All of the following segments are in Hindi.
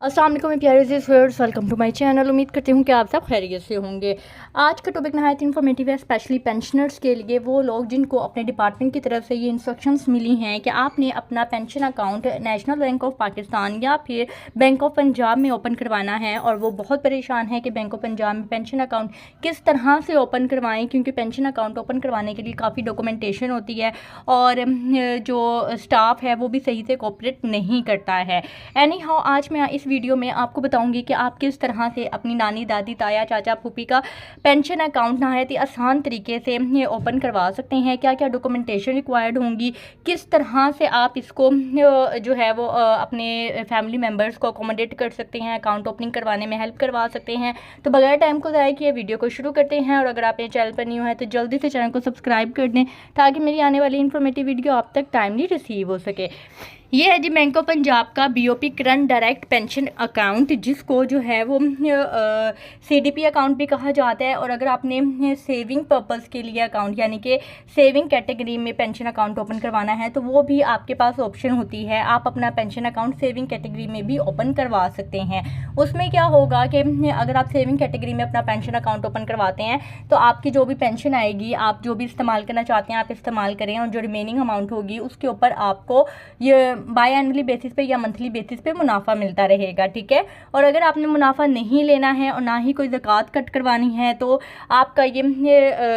अस्सलाम वालेकुम मेरे प्यारे viewers, welcome to my channel. उम्मीद करती हूँ कि आप सब खैरियत से होंगे। आज का टॉपिक नहायत इन्फॉर्मेटिव है, स्पेशली पेंशनर्स के लिए, वो लोग जिनको अपने डिपार्टमेंट की तरफ से ये इंस्ट्रक्शंस मिली हैं कि आपने अपना pension account national bank of Pakistan या फिर बैंक ऑफ पंजाब में ओपन करवाना है, और वो बहुत परेशान है कि बैंक ऑफ पंजाब में पेंशन अकाउंट किस तरह से ओपन करवाएँ, क्योंकि पेंशन अकाउंट ओपन करवाने के लिए काफ़ी डॉक्यूमेंटेशन होती है और जो स्टाफ है वो भी सही से कोऑपरेट नहीं करता है। एनी हाउ, आज मैं इस वीडियो में आपको बताऊंगी कि आप किस तरह से अपनी नानी, दादी, ताया, चाचा, फूफी का पेंशन अकाउंट नहायत ही आसान तरीके से ओपन करवा सकते हैं। क्या क्या डॉक्यूमेंटेशन रिक्वायर्ड होंगी, किस तरह से आप इसको जो है वो अपने फैमिली मेम्बर्स को अकोमोडेट कर सकते हैं, अकाउंट ओपनिंग करवाने में हेल्प करवा सकते हैं। तो बगैर टाइम को ज़ाया किए वीडियो को शुरू करते हैं। और अगर आप ये चैनल पर न्यू है तो जल्दी से चैनल को सब्सक्राइब कर दें ताकि मेरी आने वाली इन्फॉर्मेटिव वीडियो आप तक टाइमली रिसीव हो सके। ये है जी बैंक ऑफ पंजाब का BOP current direct pension account, जिसको जो है वो सीडीपी अकाउंट भी कहा जाता है। और अगर आपने सेविंग पर्पस के लिए अकाउंट यानी कि सेविंग कैटेगरी में पेंशन अकाउंट ओपन करवाना है तो वो भी आपके पास ऑप्शन होती है, आप अपना पेंशन अकाउंट सेविंग कैटेगरी में भी ओपन करवा सकते हैं। उसमें क्या होगा कि अगर आप सेविंग कैटेगरी में अपना पेंशन अकाउंट ओपन करवाते हैं तो आपकी जो भी पेंशन आएगी, आप जो भी इस्तेमाल करना चाहते हैं आप इस्तेमाल करें, और जो रिमेनिंग अमाउंट होगी उसके ऊपर आपको ये बाय एनुअली बेसिस पे या मंथली बेसिस पे मुनाफा मिलता रहेगा, ठीक है। और अगर आपने मुनाफा नहीं लेना है और ना ही कोई ज़कात कट करवानी है तो आपका ये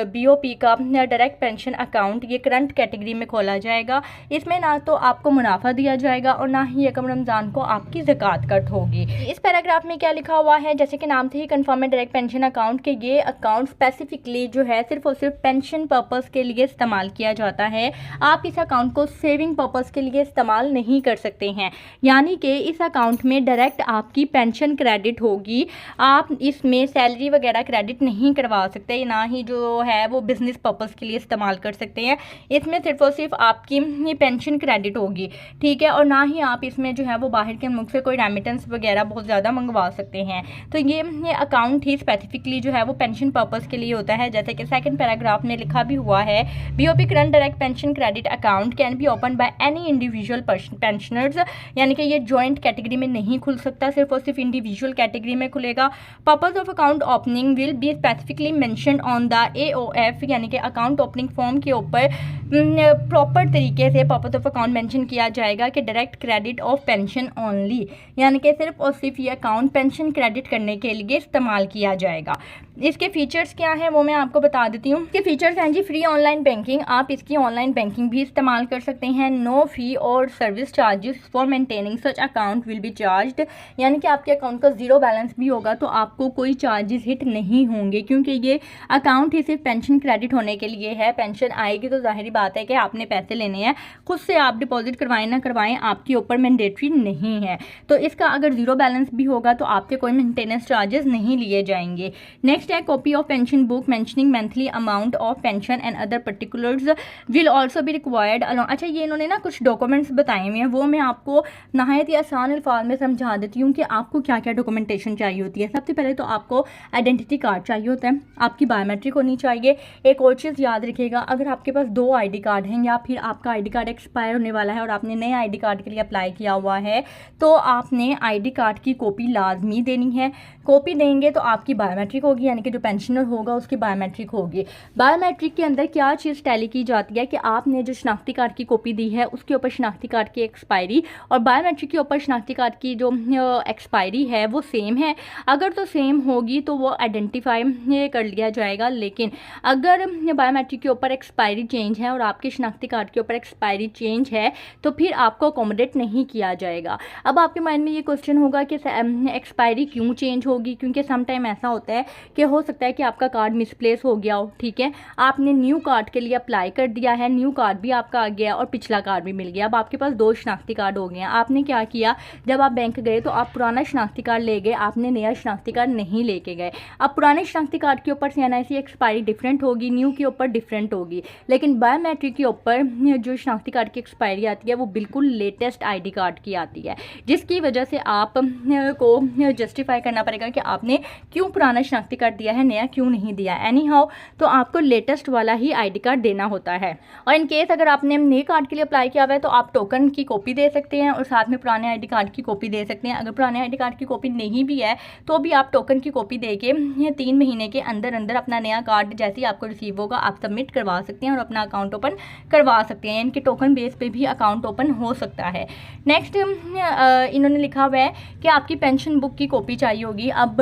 बीओपी का डायरेक्ट पेंशन अकाउंट ये करंट कैटेगरी में खोला जाएगा। इसमें ना तो आपको मुनाफा दिया जाएगा और ना ही यकम रमज़ान को आपकी ज़कात कट होगी। इस पैराग्राफ में क्या लिखा हुआ है, जैसे कि नाम से ही कन्फर्म है डायरेक्ट पेंशन अकाउंट के ये अकाउंट स्पेसिफिकली जो है सिर्फ और सिर्फ पेंशन पर्पज़ के लिए इस्तेमाल किया जाता है। आप इस अकाउंट को सेविंग पर्पज़ के लिए इस्तेमाल नहीं कर सकते हैं, यानी कि इस अकाउंट में डायरेक्ट आपकी पेंशन क्रेडिट होगी। आप इसमें सैलरी वगैरह क्रेडिट नहीं करवा सकते, ना ही जो है वो बिजनेस पर्पस के लिए इस्तेमाल कर सकते हैं। इसमें सिर्फ और सिर्फ आपकी पेंशन क्रेडिट होगी, ठीक है। और ना ही आप इसमें जो है वो बाहर के मुल्क से कोई रेमिटेंस वगैरह बहुत ज़्यादा मंगवा सकते हैं। तो ये अकाउंट ही स्पेसिफिकली जो है वो पेंशन पर्पस के लिए होता है। जैसे कि सेकंड पैराग्राफ में लिखा भी हुआ है, BOP current direct pension credit account can be open by any individual pensioners, यानी कि ये जॉइंट कैटेगरी में नहीं खुल सकता, सिर्फ और सिर्फ इंडिविजुअल कैटेगरी में खुलेगा। Purpose of account opening will be specifically mentioned on the AOF, यानी कि अकाउंट ओपनिंग फॉर्म के ऊपर प्रॉपर तरीके से पर्पस ऑफ अकाउंट मेंशन किया जाएगा कि direct credit of pension only, यानी कि सिर्फ और सिर्फ ये अकाउंट पेंशन क्रेडिट करने के लिए इस्तेमाल किया जाएगा। इसके फीचर्स क्या हैं वो मैं आपको बता देती हूँ। इसके फीचर्स हैं जी, फ्री ऑनलाइन बैंकिंग, आप इसकी ऑनलाइन बैंकिंग भी इस्तेमाल कर सकते हैं। नो फी और service charges for maintaining such account will be charged, यानी कि आपके अकाउंट का जीरो बैलेंस भी होगा तो आपको कोई चार्जेस हिट नहीं होंगे, क्योंकि ये अकाउंट ही सिर्फ पेंशन क्रेडिट होने के लिए है। पेंशन आएगी तो जाहिर बात है कि आपने पैसे लेने हैं, खुद से आप डिपॉजिट करवाएं ना करवाएं आपके ऊपर मैंडेटरी नहीं है। तो इसका अगर जीरो बैलेंस भी होगा तो आपके कोई मेंटेनेंस चार्जेस नहीं लिए जाएंगे। नेक्स्ट है copy of pension book mentioning monthly amount of pension and other particulars will also be required along. अच्छा, ये इन्होंने ना कुछ डॉक्यूमेंट्स बताए हुए हैं, वो मैं आपको नहायत ही आसान अल्फाज में समझा देती हूँ कि आपको क्या क्या डॉक्यूमेंटेशन चाहिए होती है। सबसे पहले तो आपको आइडेंटिटी कार्ड चाहिए होता है, आपकी बायोमेट्रिक होनी चाहिए। एक और चीज़ याद रखिएगा, अगर आपके पास 2 ID कार्ड हैं या फिर आपका ID कार्ड एक्सपायर होने वाला है और आपने नए ID कार्ड के लिए अप्लाई किया हुआ है तो आपने ID कार्ड की कॉपी लाजमी देनी है। कॉपी देंगे तो आपकी बायोमेट्रिक होगी, यानी कि जो पेंशनर होगा उसकी बायोमेट्रिक होगी। बायोमेट्रिक के अंदर क्या चीज़ टैली की जाती है कि आपने जो शनाख्ती कार्ड की कॉपी दी है उसके ऊपर शनाख्ती कार्ड की एक्सपायरी और बायोमेट्रिक के ऊपर शनाख्ती कार्ड की जो एक्सपायरी है वो सेम है। अगर तो सेम होगी तो वो आइडेंटिफाई कर लिया जाएगा, लेकिन अगर बायोमेट्रिक के ऊपर एक्सपायरी चेंज है और आपके शनाख्ती कार्ड के ऊपर एक्सपायरी चेंज है तो फिर आपको अकोमोडेट नहीं किया जाएगा। अब आपके माइंड में ये क्वेश्चन होगा कि एक्सपायरी क्यों चेंज होगी, क्योंकि सम टाइम ऐसा होता है कि हो सकता है कि आपका कार्ड मिसप्लेस हो गया हो, ठीक है। आपने न्यू कार्ड के लिए अप्लाई कर दिया है, न्यू कार्ड भी आपका आ गया और पिछला कार्ड भी मिल गया। अब आपके पास 2 शनाख्ती कार्ड हो गए हैं। आपने क्या किया, जब आप बैंक गए तो आप पुराना शनाख्ती कार्ड ले गए, आपने नया शनाख्ती कार्ड नहीं लेके गए। अब पुराने शनाख्ती कार्ड के ऊपर CNIC एक्सपायरी डिफरेंट होगी, न्यू के ऊपर डिफरेंट होगी, लेकिन बायोमेट्रिक के ऊपर जो शनाख्ती कार्ड की एक्सपायरी आती है वो बिल्कुल लेटेस्ट ID कार्ड की आती है, जिसकी वजह से आप को जस्टिफाई करना पड़ेगा कि आपने क्यों पुराना शनाख्ती कार्ड कार्ड दिया है, नया क्यों नहीं दिया। एनी हाउ तो आपको लेटेस्ट वाला ही ID कार्ड देना होता है। और इन केस अगर आपने नए कार्ड के लिए अप्लाई किया हुआ है तो आप टोकन की कॉपी दे सकते हैं और साथ में पुराने ID कार्ड की कॉपी दे सकते हैं। अगर पुराने ID कार्ड की कॉपी नहीं भी है तो भी आप टोकन की कॉपी दे के 3 महीने के अंदर अंदर अपना नया कार्ड जैसे ही आपको रिसीव होगा आप सबमिट करवा सकते हैं और अपना अकाउंट ओपन करवा सकते हैं। इनके टोकन बेस पे भी अकाउंट ओपन हो सकता है। नेक्स्ट इन्होंने लिखा हुआ है कि आपकी पेंशन बुक की कॉपी चाहिए होगी। अब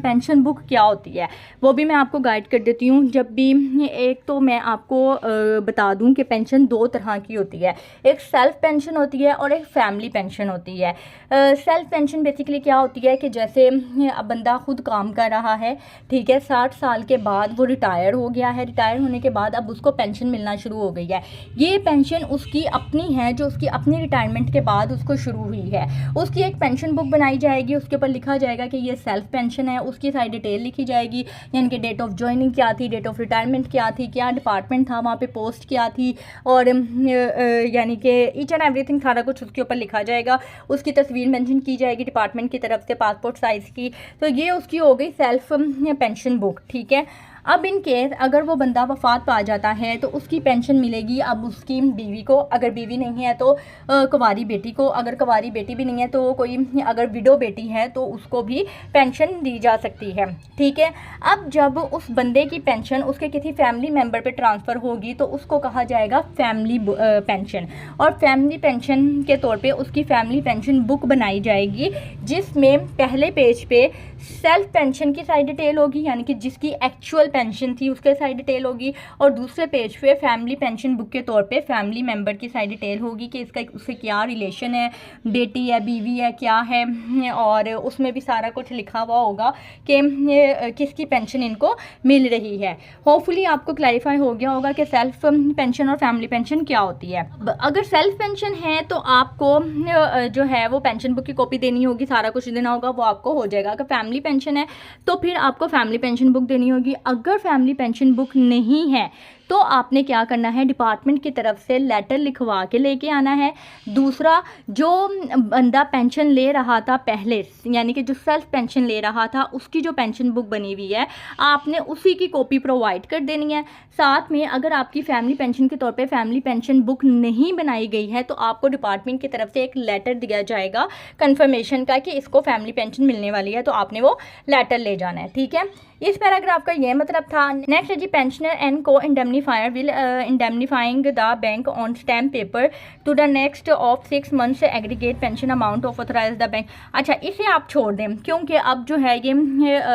पेंशन बुक क्या होती है वो भी मैं आपको गाइड कर देती हूँ। जब भी एक तो मैं आपको बता दूँ कि पेंशन 2 तरह की होती है, एक सेल्फ पेंशन होती है और एक फैमिली पेंशन होती है। सेल्फ पेंशन बेसिकली क्या होती है कि जैसे अब बंदा खुद काम कर रहा है, ठीक है, 60 साल के बाद वो रिटायर हो गया है, रिटायर होने के बाद अब उसको पेंशन मिलना शुरू हो गई है। ये पेंशन उसकी अपनी है जो उसकी अपनी रिटायरमेंट के बाद उसको शुरू हुई है। उसकी एक पेंशन बुक बनाई जाएगी, उसके ऊपर लिखा जाएगा कि ये सेल्फ पेंशन है, उसकी सारी डिटेल लिखी जाएगी, यानी कि डेट ऑफ ज्वाइनिंग क्या थी, डेट ऑफ रिटायरमेंट क्या थी, क्या डिपार्टमेंट था, वहाँ पे पोस्ट क्या थी, और यानी कि ईच एंड एवरीथिंग सारा कुछ उसके ऊपर लिखा जाएगा। उसकी तस्वीर मेंशन की जाएगी डिपार्टमेंट की तरफ से, पासपोर्ट साइज़ की। तो ये उसकी हो गई सेल्फ पेंशन बुक, ठीक है। अब इन केस अगर वो बंदा वफात पा जाता है तो उसकी पेंशन मिलेगी अब उसकी बीवी को, अगर बीवी नहीं है तो कुंवारी बेटी को, अगर कुंवारी बेटी भी नहीं है तो कोई अगर विडो बेटी है तो उसको भी पेंशन दी जा सकती है, ठीक है। अब जब उस बंदे की पेंशन उसके किसी फैमिली मेम्बर पे ट्रांसफ़र होगी तो उसको कहा जाएगा फैमिली पेंशन। और फैमिली पेंशन के तौर पे उसकी फैमिली पेंशन बुक बनाई जाएगी जिसमें पहले पेज पे सेल्फ पेंशन की सारी डिटेल होगी, यानी कि जिसकी एक्चुअल पेंशन थी उसके सारी डिटेल होगी, और दूसरे पेज पे फैमिली पेंशन बुक के तौर पे फैमिली मेंबर की सारी डिटेल होगी कि इसका उससे क्या रिलेशन है, बेटी है, बीवी है, क्या है, और उसमें भी सारा कुछ लिखा हुआ होगा कि किसकी पेंशन इनको मिल रही है। होपफुली आपको क्लैरिफाई हो गया होगा कि सेल्फ पेंशन और फैमिली पेंशन क्या होती है। अगर सेल्फ पेंशन है तो आपको जो है वो पेंशन बुक की कॉपी देनी होगी, सारा कुछ देना होगा, वो आपको हो जाएगा। अगर फैमिली पेंशन है तो फिर आपको फैमिली पेंशन बुक देनी होगी। अगर फैमिली पेंशन बुक नहीं है तो आपने क्या करना है, डिपार्टमेंट की तरफ से लेटर लिखवा के लेके आना है। दूसरा, जो बंदा पेंशन ले रहा था पहले, यानी कि जो सेल्फ पेंशन ले रहा था, उसकी जो पेंशन बुक बनी हुई है आपने उसी की कॉपी प्रोवाइड कर देनी है। साथ में अगर आपकी फैमिली पेंशन के तौर पे फैमिली पेंशन बुक नहीं बनाई गई है तो आपको डिपार्टमेंट की तरफ से एक लेटर दिया जाएगा कंफर्मेशन का कि इसको फैमिली पेंशन मिलने वाली है, तो आपने वो लेटर ले जाना है, ठीक है। इस पैराग्राफ का ये मतलब था। नेक्स्ट है जी, pensioner and co indemnifier will indemnifying the bank on stamp paper to the next of 6 months aggregate pension amount of authorise the bank. अच्छा, इसे आप छोड़ दें क्योंकि अब जो है ये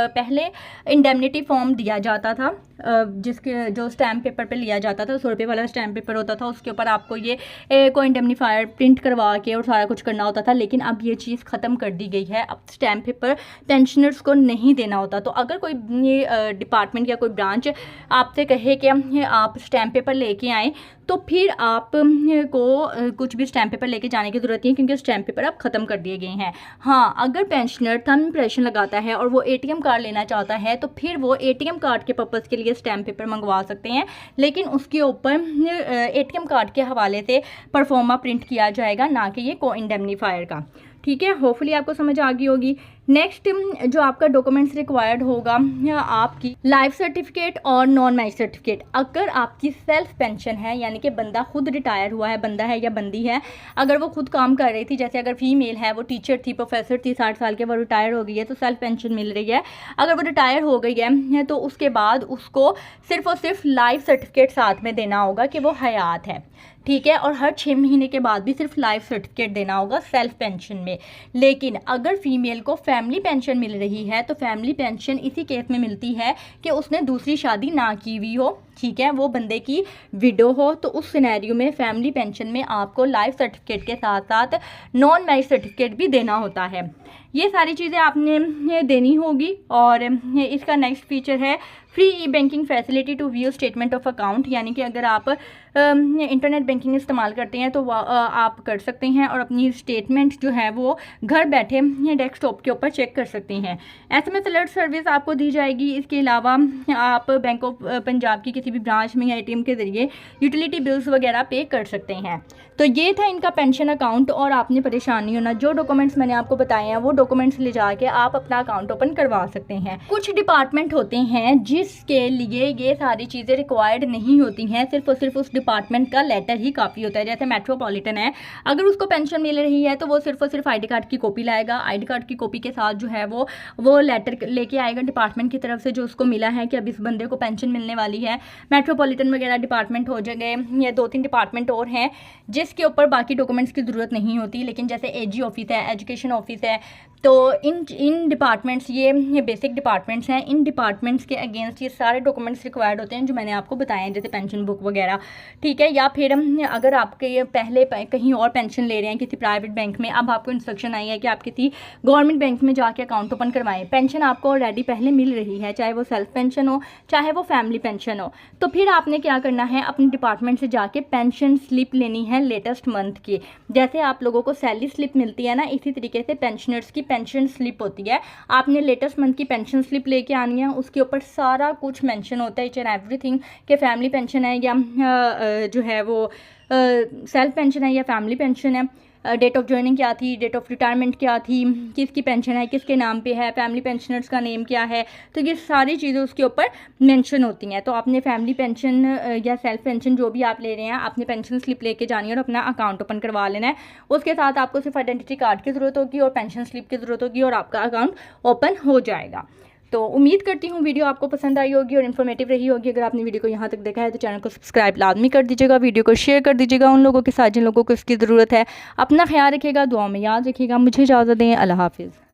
पहले इंडेमनिटी फॉर्म दिया जाता था, जिसके जो स्टैम्प पेपर पे लिया जाता था, 100 रुपये वाला स्टैम्प पेपर होता था, उसके ऊपर आपको ये को इंडेमनीफायर प्रिंट करवा के और सारा कुछ करना होता था। लेकिन अब ये चीज़ ख़त्म कर दी गई है, अब स्टैम्प पेपर पेंशनर्स को नहीं देना होता। तो अगर कोई ये डिपार्टमेंट या कोई ब्रांच आपसे कहे कि आप स्टैम्प पेपर लेके आएँ तो फिर आप को कुछ भी स्टैम्प पेपर लेके जाने की ज़रूरत नहीं है क्योंकि स्टैम्प पेपर अब ख़त्म कर दिए गए हैं। हाँ, अगर पेंशनर थंब इम्प्रेशन लगाता है और वो ATM कार्ड लेना चाहता है तो फिर वो ATM कार्ड के पर्पज़ के लिए स्टैम्प पेपर मंगवा सकते हैं, लेकिन उसके ऊपर ATM कार्ड के हवाले से परफॉर्मा प्रिंट किया जाएगा, ना कि ये को इंडेमनीफायर का, ठीक है। होपफुली आपको समझ आ गई होगी। नेक्स्ट जो आपका डॉक्यूमेंट्स रिक्वायर्ड होगा, आपकी लाइफ सर्टिफिकेट और नॉन मैरिज सर्टिफिकेट। अगर आपकी सेल्फ पेंशन है, यानी कि बंदा खुद रिटायर हुआ है, बंदा है या बंदी है, अगर वो खुद काम कर रही थी, जैसे अगर फीमेल है, वो टीचर थी, प्रोफेसर थी, 60 साल के, वो रिटायर हो गई है तो सेल्फ पेंशन मिल रही है। अगर वो रिटायर हो गई है तो उसके बाद उसको सिर्फ और सिर्फ लाइफ सर्टिफिकेट साथ में देना होगा कि वो हयात है, ठीक है। और हर 6 महीने के बाद भी सिर्फ लाइफ सर्टिफिकेट देना होगा सेल्फ पेंशन में। लेकिन अगर फीमेल को फैमिली पेंशन मिल रही है तो फैमिली पेंशन इसी केस में मिलती है कि उसने दूसरी शादी ना की हुई हो, ठीक है, वो बंदे की विडो हो, तो उस सिनेरियो में फैमिली पेंशन में आपको लाइफ सर्टिफिकेट के साथ साथ नॉन मैरिज सर्टिफिकेट भी देना होता है। ये सारी चीज़ें आपने देनी होगी। और इसका नेक्स्ट फीचर है free e banking facility to view statement of account, यानी कि अगर आप इंटरनेट बैंकिंग इस्तेमाल करते हैं तो आप कर सकते हैं और अपनी स्टेटमेंट जो है वो घर बैठे डेस्कटॉप के ऊपर चेक कर सकते हैं। SMS अलर्ट सर्विस आपको दी जाएगी। इसके अलावा आप बैंक ऑफ पंजाब की किसी भी ब्रांच में या ATM के ज़रिए यूटिलिटी बिल्स वगैरह पे कर सकते हैं। तो ये था इनका पेंशन अकाउंट। और आपने परेशान नहीं होना, जो डॉक्यूमेंट्स मैंने आपको बताए हैं वो डॉक्यूमेंट्स ले जाके आप अपना अकाउंट ओपन करवा सकते हैं। कुछ डिपार्टमेंट होते हैं जिसके लिए ये सारी चीज़ें रिक्वायर्ड नहीं होती हैं, सिर्फ और सिर्फ उस डिपार्टमेंट का लेटर ही काफ़ी होता है। जैसे मेट्रोपॉलिटन है, अगर उसको पेंशन मिल रही है तो वो सिर्फ और सिर्फ ID कार्ड की कॉपी लाएगा, ID कार्ड की कॉपी के साथ जो है वो लेटर लेके आएगा डिपार्टमेंट की तरफ से जो उसको मिला है कि अब इस बंदे को पेंशन मिलने वाली है। मेट्रोपॉलिटन वगैरह डिपार्टमेंट हो जाएंगे, या 2-3 डिपार्टमेंट और हैं जिसके ऊपर बाकी डॉक्यूमेंट्स की ज़रूरत नहीं होती। लेकिन जैसे AG ऑफिस है, एजुकेशन ऑफिस है, तो इन डिपार्टमेंट्स, ये बेसिक डिपार्टमेंट्स हैं, इन डिपार्टमेंट्स के अगेंस्ट ये सारे डॉक्यूमेंट्स रिक्वायर्ड होते हैं जो मैंने आपको बताए हैं, जैसे पेंशन बुक वगैरह, ठीक है। या फिर अगर आपके ये पहले कहीं और पेंशन ले रहे हैं किसी प्राइवेट बैंक में, अब आपको इंस्ट्रक्शन आई है कि आप किसी गवर्नमेंट बैंक में जाके अकाउंट ओपन करवाएं, पेंशन आपको ऑलरेडी पहले मिल रही है, चाहे वो सेल्फ पेंशन हो चाहे वो फैमिली पेंशन हो, तो फिर आपने क्या करना है, अपने डिपार्टमेंट से जाके पेंशन स्लिप लेनी है लेटेस्ट मंथ की। जैसे आप लोगों को सैलरी स्लिप मिलती है ना, इसी तरीके से पेंशनर्स की पेंशन स्लिप होती है। आपने लेटेस्ट मंथ की पेंशन स्लिप लेके आनी है, उसके ऊपर सारा कुछ मेंशन होता है, इच एंड एवरीथिंग, कि फैमिली पेंशन है या जो है वो सेल्फ पेंशन है या फैमिली पेंशन है, डेट ऑफ ज्वाइनिंग क्या थी, डेट ऑफ रिटायरमेंट क्या थी, किसकी पेंशन है, किसके नाम पे है, फैमिली पेंशनर्स का नेम क्या है, तो ये सारी चीज़ें उसके ऊपर मेंशन होती हैं। तो आपने फैमिली पेंशन या सेल्फ पेंशन जो भी आप ले रहे हैं, आपने पेंशन स्लिप लेके जानी है और अपना अकाउंट ओपन करवा लेना है। उसके साथ आपको सिर्फ आइडेंटिटी कार्ड की ज़रूरत होगी और पेंशन स्लिप की ज़रूरत होगी और आपका अकाउंट ओपन हो जाएगा। तो उम्मीद करती हूँ वीडियो आपको पसंद आई होगी और इन्फॉर्मेटिव रही होगी। अगर आपने वीडियो को यहाँ तक देखा है तो चैनल को सब्सक्राइब लाजमी कर दीजिएगा, वीडियो को शेयर कर दीजिएगा उन लोगों के साथ जिन लोगों को इसकी ज़रूरत है। अपना ख्याल रखिएगा, दुआ में याद रखिएगा। मुझे इजाज़त दें, अल्लाह हाफिज़।